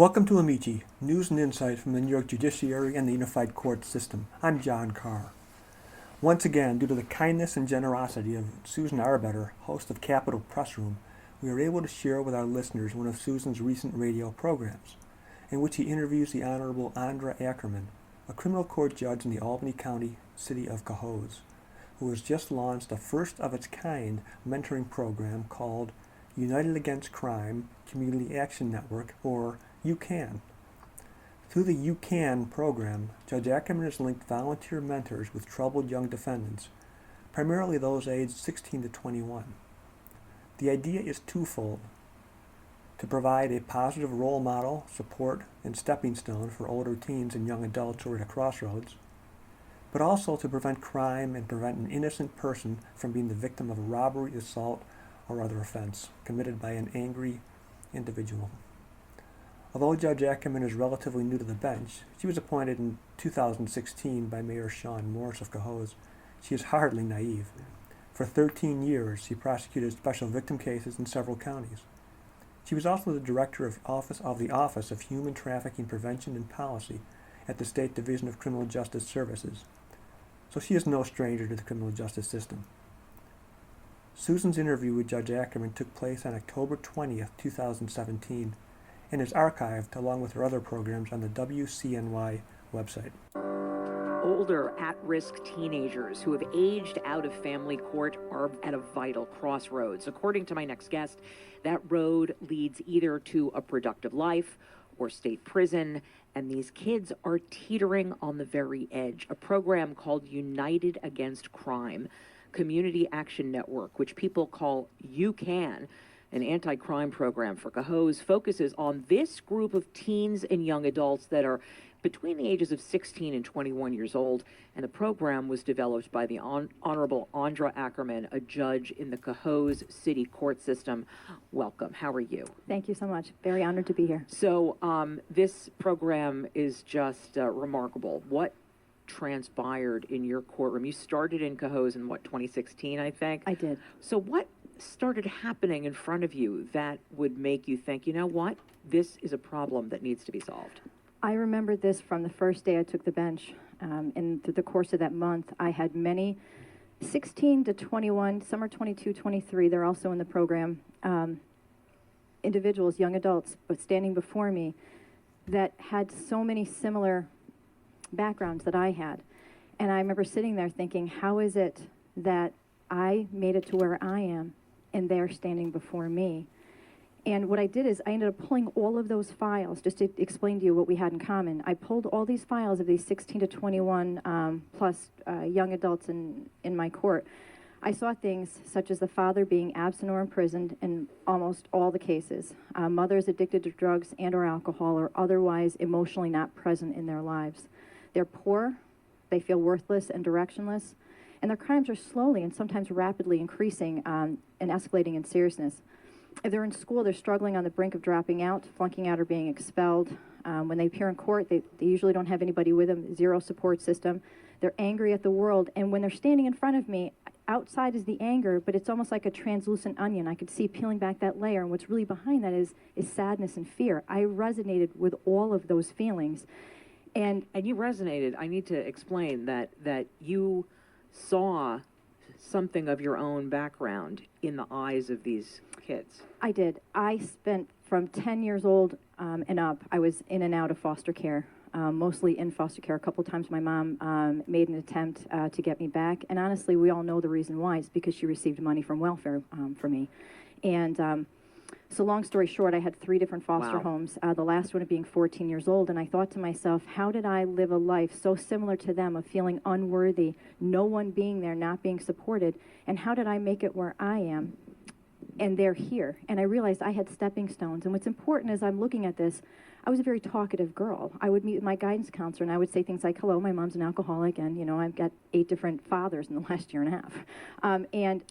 Welcome to Amici, news and insight from the New York Judiciary and the Unified Court System. I'm John Carr. Once again, due to the kindness and generosity of Susan Arbetter, host of Capitol Press Room, we are able to share with our listeners one of Susan's recent radio programs, in which he interviews the Honorable Andra Ackerman, a criminal court judge in the Albany County city of Cohoes, who has just launched a first-of-its-kind mentoring program called United Against Crime Community Action Network, or UCAN. Through the UCAN program, Judge Ackerman has linked volunteer mentors with troubled young defendants, primarily those aged 16 to 21. The idea is twofold: to provide a positive role model, support, and stepping stone for older teens and young adults who are at a crossroads, but also to prevent crime and prevent an innocent person from being the victim of a robbery, assault, or other offense committed by an angry individual. Although Judge Ackerman is relatively new to the bench, she was appointed in 2016 by Mayor Sean Morris of Cohoes. She is hardly naive. For 13 years, she prosecuted special victim cases in several counties. She was also the director of the Office of Human Trafficking Prevention and Policy at the State Division of Criminal Justice Services, so she is no stranger to the criminal justice system. Susan's interview with Judge Ackerman took place on October 20th, 2017, and is archived along with her other programs on the WCNY website. Older, at-risk teenagers who have aged out of family court are at a vital crossroads. According to my next guest, that road leads either to a productive life or state prison, and these kids are teetering on the very edge. A program called United Against Crime Community Action Network, which people call UCAN, an anti-crime program for Cohoes, focuses on this group of teens and young adults that are between the ages of 16 and 21 years old, and the program was developed by the Honorable Andra Ackerman, a judge in the Cohoes City Court System. Welcome. How are you? Thank you so much. Very honored to be here. So this program is just remarkable. What transpired in your courtroom? You started in Cohoes in, 2016, I think? I did. So what started happening in front of you that would make you think, you know what, this is a problem that needs to be solved? I remember this from the first day I took the bench. And through the course of that month, I had many 16 to 21, some are 22, 23, they're also in the program, individuals, young adults, but standing before me that had so many similar backgrounds that I had. And I remember sitting there thinking, how is it that I made it to where I am and they're standing before me? And what I did is I ended up pulling all of those files, just to explain to you what we had in common. I pulled all these files of these 16 to 21 plus young adults in my court. I saw things such as the father being absent or imprisoned in almost all the cases, mothers addicted to drugs and or alcohol or otherwise emotionally not present in their lives. They're poor, they feel worthless and directionless, and their crimes are slowly and sometimes rapidly increasing and escalating in seriousness. If they're in school, they're struggling on the brink of dropping out, flunking out, or being expelled. When they appear in court, they usually don't have anybody with them, zero support system. They're angry at the world, and when they're standing in front of me, outside is the anger, but it's almost like a translucent onion. I could see peeling back that layer, and what's really behind that is sadness and fear. I resonated with all of those feelings. And you resonated. I need to explain that you saw something of your own background in the eyes of these kids. I did. I spent from 10 years old and up, I was in and out of foster care, mostly in foster care. A couple times my mom made an attempt to get me back. And honestly, we all know the reason why. It's because she received money from welfare for me. And so long story short, I had 3 different foster homes, the last one being 14 years old, and I thought to myself, how did I live a life so similar to them of feeling unworthy, no one being there, not being supported, and how did I make it where I am? And they're here. And I realized I had stepping stones. And what's important as I'm looking at this, I was a very talkative girl. I would meet with my guidance counselor, and I would say things like, hello, my mom's an alcoholic, and, you know, I've got 8 different fathers in the last year and a half. And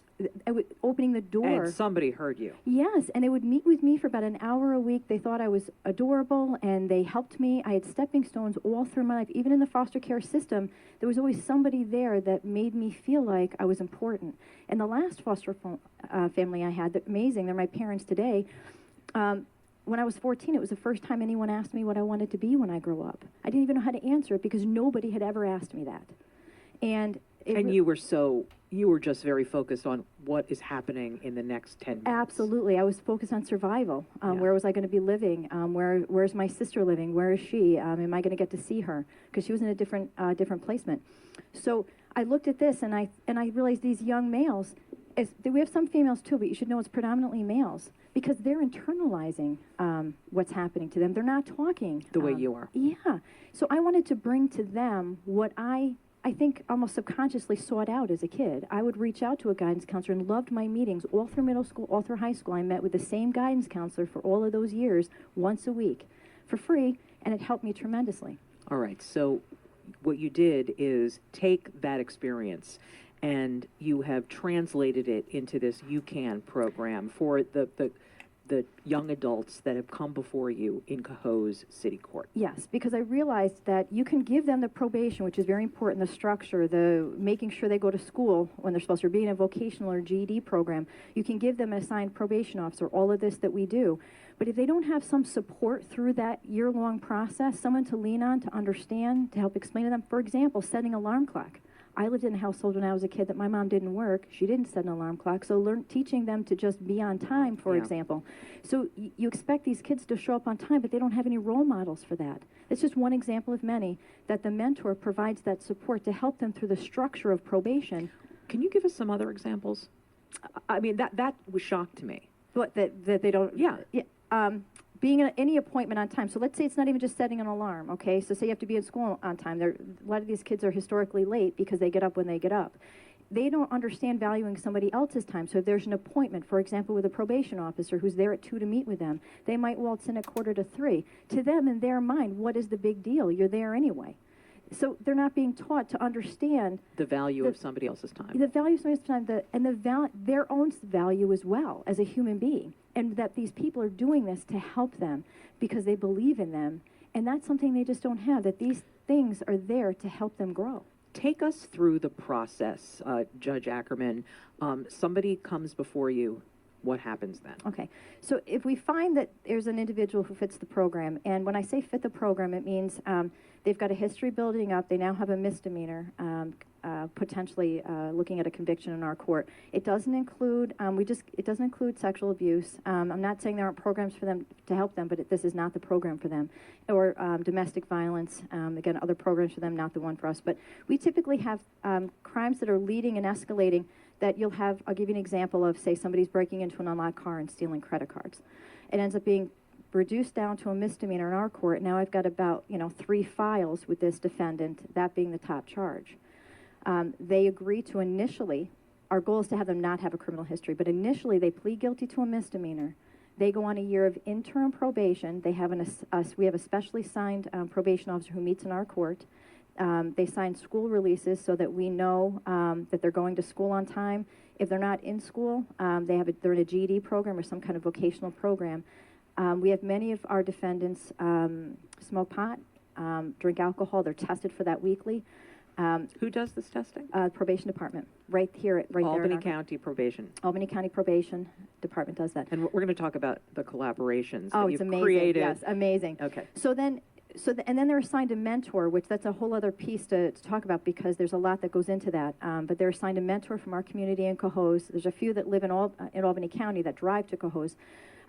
opening the door. And somebody heard you. Yes, and they would meet with me for about an hour a week. They thought I was adorable, and they helped me. I had stepping stones all through my life. Even in the foster care system, there was always somebody there that made me feel like I was important. And the last foster family I had, amazing, they're my parents today, when I was 14, it was the first time anyone asked me what I wanted to be when I grew up. I didn't even know how to answer it because nobody had ever asked me that. And you were just very focused on what is happening in the next 10 minutes. Absolutely. I was focused on survival. Yeah. Where was I going to be living? Where's my sister living? Where is she? Am I going to get to see her? Because she was in a different placement. So I looked at this and I realized these young males, we have some females too, but you should know it's predominantly males because they're internalizing what's happening to them. They're not talking. The way you are. Yeah. So I wanted to bring to them what I think almost subconsciously sought out as a kid. I would reach out to a guidance counselor and loved my meetings all through middle school, all through high school. I met with the same guidance counselor for all of those years, once a week, for free, and it helped me tremendously. All right, so what you did is take that experience and you have translated it into this You Can program for the young adults that have come before you in Cohoes City Court. Yes, because I realized that you can give them the probation, which is very important, the structure, the making sure they go to school when they're supposed to be in a vocational or GED program. You can give them an assigned probation officer, all of this that we do. But if they don't have some support through that year-long process, someone to lean on, to understand, to help explain to them, for example, setting an alarm clock. I lived in a household when I was a kid that my mom didn't work. She didn't set an alarm clock. So teaching them to just be on time, for example. So you expect these kids to show up on time, but they don't have any role models for that. It's just one example of many that the mentor provides that support to help them through the structure of probation. Can you give us some other examples? I mean, that was shock to me. What, that they don't? Yeah. Being at any appointment on time. So let's say it's not even just setting an alarm, okay? So say you have to be at school on time. A lot of these kids are historically late because they get up when they get up. They don't understand valuing somebody else's time. So if there's an appointment, for example, with a probation officer who's there at 2 to meet with them, they might waltz in at 2:45. To them, in their mind, what is the big deal? You're there anyway. So they're not being taught to understand the value of somebody else's time. The value of somebody else's time, and their own value as well as a human being. And that these people are doing this to help them because they believe in them. And that's something they just don't have, that these things are there to help them grow. Take us through the process, Judge Ackerman. Somebody comes before you. What happens then? Okay. So if we find that there's an individual who fits the program, and when I say fit the program, it means they've got a history building up. They now have a misdemeanor, potentially looking at a conviction in our court. It doesn't include it doesn't include sexual abuse. I'm not saying there aren't programs for them to help them, but this is not the program for them. Or domestic violence. Again, other programs for them, not the one for us. But we typically have crimes that are leading and escalating. That you'll have, I'll give you an example of, say, somebody's breaking into an unlocked car and stealing credit cards. It ends up being reduced down to a misdemeanor in our court. Now I've got about 3 files with this defendant, that being the top charge. They agree to initially, our goal is to have them not have a criminal history, but initially they plead guilty to a misdemeanor. They go on a year of interim probation. They have we have a specially signed probation officer who meets in our court. They sign school releases so that we know that they're going to school on time. If they're not in school, they're in a GED program or some kind of vocational program. We have many of our defendants smoke pot, drink alcohol. They're tested for that weekly. Who does this testing? Probation department, right here, right there. Albany County Probation. Albany County Probation Department does that. And we're going to talk about the collaborations that it's you've amazing. created. Yes, amazing. Okay. And then they're assigned a mentor, which that's a whole other piece to talk about because there's a lot that goes into that. But they're assigned a mentor from our community in Cohoes. There's a few that live in Albany County that drive to Cohoes.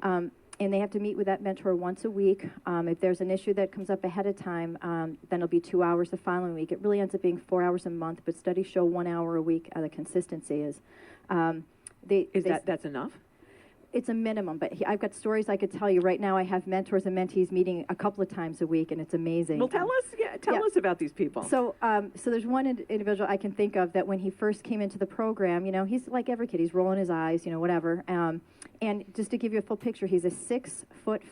And they have to meet with that mentor once a week. If there's an issue that comes up ahead of time, then it'll be 2 hours the following week. It really ends up being 4 hours a month, but studies show 1 hour a week. The consistency is. That's enough? It's a minimum, but I've got stories I could tell you. Right now I have mentors and mentees meeting a couple of times a week, and it's amazing. Well, tell us about these people. So there's one individual I can think of that when he first came into the program, he's like every kid. He's rolling his eyes, whatever. And just to give you a full picture, he's a 6'4",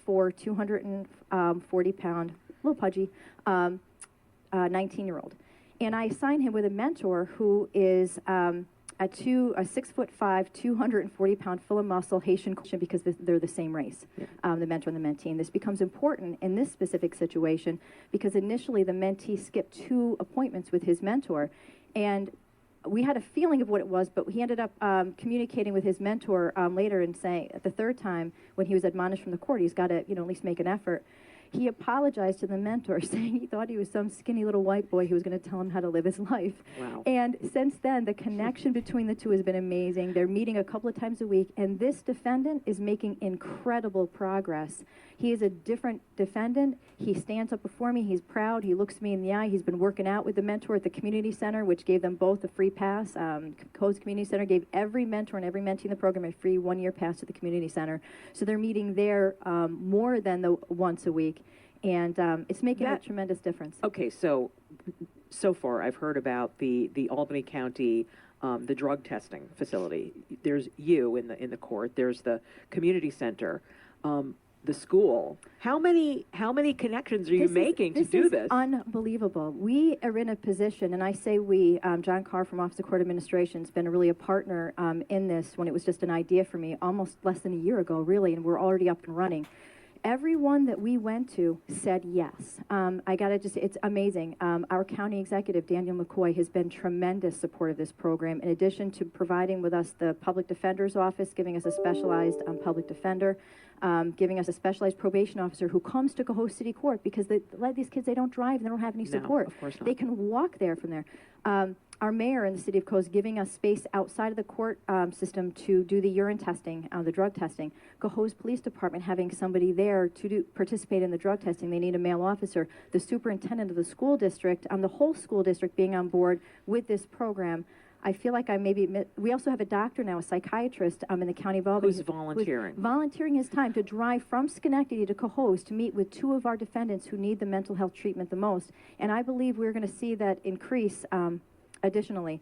240-pound, little pudgy, 19-year-old. And I assigned him with a mentor who is a 6'5", 240-pound, full of muscle Haitian because they're the same race, the mentor and the mentee. And this becomes important in this specific situation because initially the mentee skipped 2 appointments with his mentor, and we had a feeling of what it was, but he ended up communicating with his mentor later and saying, at the third time, when he was admonished from the court, he's got to, at least make an effort. He apologized to the mentor, saying he thought he was some skinny little white boy who was going to tell him how to live his life. Wow. And since then, the connection between the two has been amazing. They're meeting a couple of times a week, and this defendant is making incredible progress. He is a different defendant. He stands up before me. He's proud. He looks me in the eye. He's been working out with the mentor at the community center, which gave them both a free pass. Cohoes Community Center gave every mentor and every mentee in the program a free one-year pass to the community center. So they're meeting there more than the once a week. And it's making a tremendous difference. Okay, so far I've heard about the Albany County, the drug testing facility. There's you in the court. There's the community center, the school. How many connections are you making to do this? This is unbelievable. We are in a position, and I say we, John Carr from Office of Court Administration has been really a partner in this when it was just an idea for me almost less than a year ago, really, and we're already up and running. Everyone that we went to said yes. I got to just, it's amazing. Our county executive, Daniel McCoy, has been tremendous support of this program. In addition to providing with us the public defender's office, giving us a specialized public defender, giving us a specialized probation officer who comes to Cohoes City Court because these kids, they don't drive, they don't have any support. No, of course not. They can walk there from there. Our mayor in the city of Cohoes giving us space outside of the court system to do the urine testing, the drug testing. Cohoes Police Department having somebody there to participate in the drug testing. They need a male officer. The superintendent of the school district, the whole school district being on board with this program. I feel like we also have a doctor now, a psychiatrist in the county of Albany. Who's volunteering. Who's volunteering his time to drive from Schenectady to Cohoes to meet with two of our defendants who need the mental health treatment the most. And I believe we're going to see that increase additionally.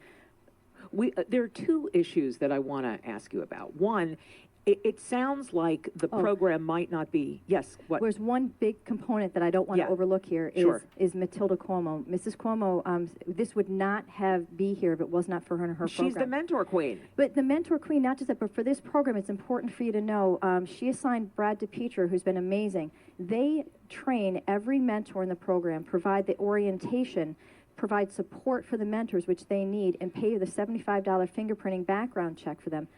There are two issues that I want to ask you about. One, it sounds like the program might not be, yes, what? There's one big component that I don't want to overlook here is Matilda Cuomo. Mrs. Cuomo, this would not be here if it was not for her and her program. She's the mentor queen. But the mentor queen, not just that, but for this program, it's important for you to know, she assigned Brad DePieter, who's been amazing. They train every mentor in the program, provide the orientation, provide support for the mentors, which they need, and pay the $75 fingerprinting background check for them.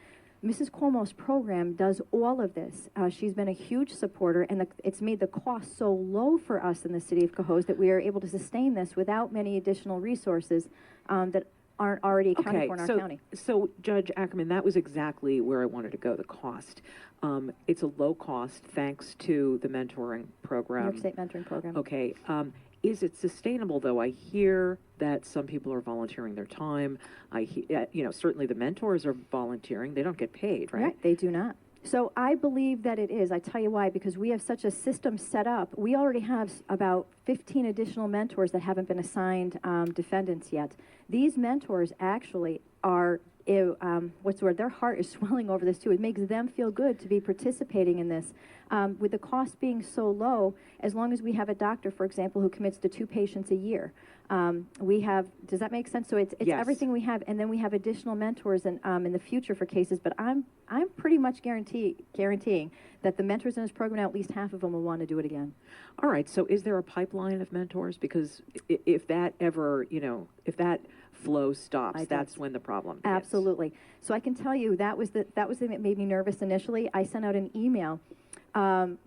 Mrs. Cuomo's program does all of this. She's been a huge supporter, and it's made the cost so low for us in the city of Cohoes that we are able to sustain this without many additional resources that aren't already accounted for in our county. So, Judge Ackerman, that was exactly where I wanted to go, the cost. It's a low cost thanks to the mentoring program. New York State mentoring program. Okay. Is it sustainable, though? I hear that some people are volunteering their time. Certainly the mentors are volunteering. They don't get paid, right? Right, they do not. So I believe that it is. I tell you why, because we have such a system set up. We already have about 15 additional mentors that haven't been assigned defendants yet. These mentors actually are, their heart is swelling over this too. It makes them feel good to be participating in this. With the cost being so low, as long as we have a doctor, for example, who commits to 2 patients a year, does that make sense? So it's yes. Everything we have, and then we have additional mentors in the future for cases, but I'm pretty much guaranteeing that the mentors in this program, at least half of them will want to do it again. All right, so is there a pipeline of mentors? Because if that ever, if that flow stops, that's when the problem begins. Absolutely. So I can tell you that was the thing that made me nervous initially. I sent out an email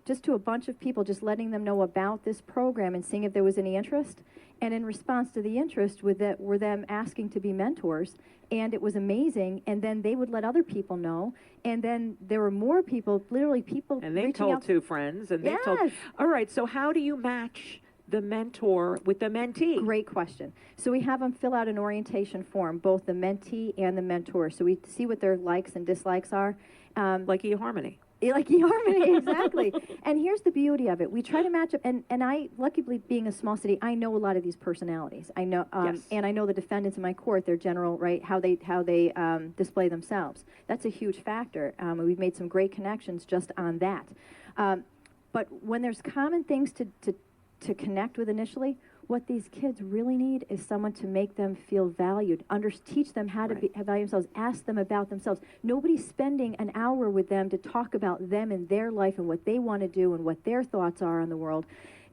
just to a bunch of people, just letting them know about this program and seeing if there was any interest. And in response to the interest were them asking to be mentors, and it was amazing. And then they would let other people know, and then there were more people, literally people. And they told 2 friends, and they told. All right, so how do you match the mentor with the mentee? Great question. So we have them fill out an orientation form, both the mentee and the mentor. So we see what their likes and dislikes are. Like eHarmony. Like eHarmony, exactly. And here's the beauty of it. We try to match up, and I, luckily being a small city, I know a lot of these personalities. I know, yes. And I know the defendants in my court, their general, right, how they display themselves. That's a huge factor. We've made some great connections just on that. But when there's common things to connect with initially, What these kids really need is someone to make them feel valued, teach them how to Right. value themselves, ask them about themselves. Nobody's spending an hour with them to talk about them and their life and what they want to do and what their thoughts are on the world.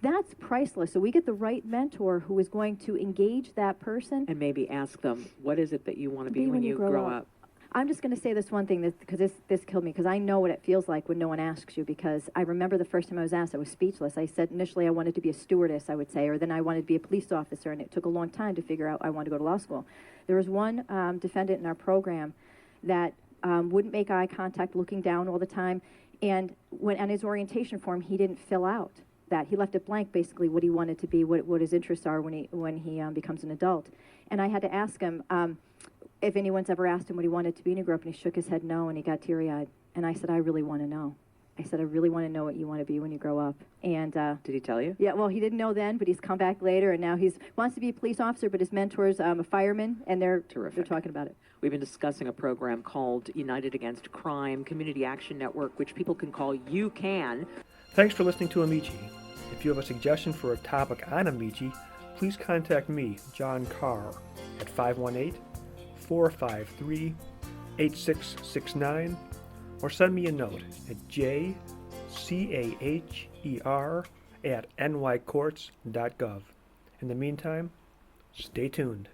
That's priceless. So we get the right mentor who is going to engage that person. And maybe ask them, what is it that you want to be when you grow up? I'm just going to say this one thing because this killed me, because I know what it feels like when no one asks you, because I remember the first time I was asked, I was speechless. I said initially I wanted to be a stewardess, I would say, or then I wanted to be a police officer, and it took a long time to figure out I wanted to go to law school. There was one defendant in our program that wouldn't make eye contact, looking down all the time, and when on his orientation form he didn't fill out that. He left it blank, basically, what he wanted to be, what his interests are when he becomes an adult. And I had to ask him if anyone's ever asked him what he wanted to be when he grew up, and he shook his head no, and he got teary-eyed. And I said, I really want to know. I said, I really want to know what you want to be when you grow up. And Did he tell you? yeah, well, he didn't know then, but he's come back later, and now he wants to be a police officer, but his mentor's a fireman, and they're talking about it. We've been discussing a program called United Against Crime Community Action Network, which people can call You Can. Thanks for listening to Amici. If you have a suggestion for a topic on Amici, please contact me, John Carr, at 518-453-8669, or send me a note at jcaher@nycourts.gov. In the meantime, stay tuned.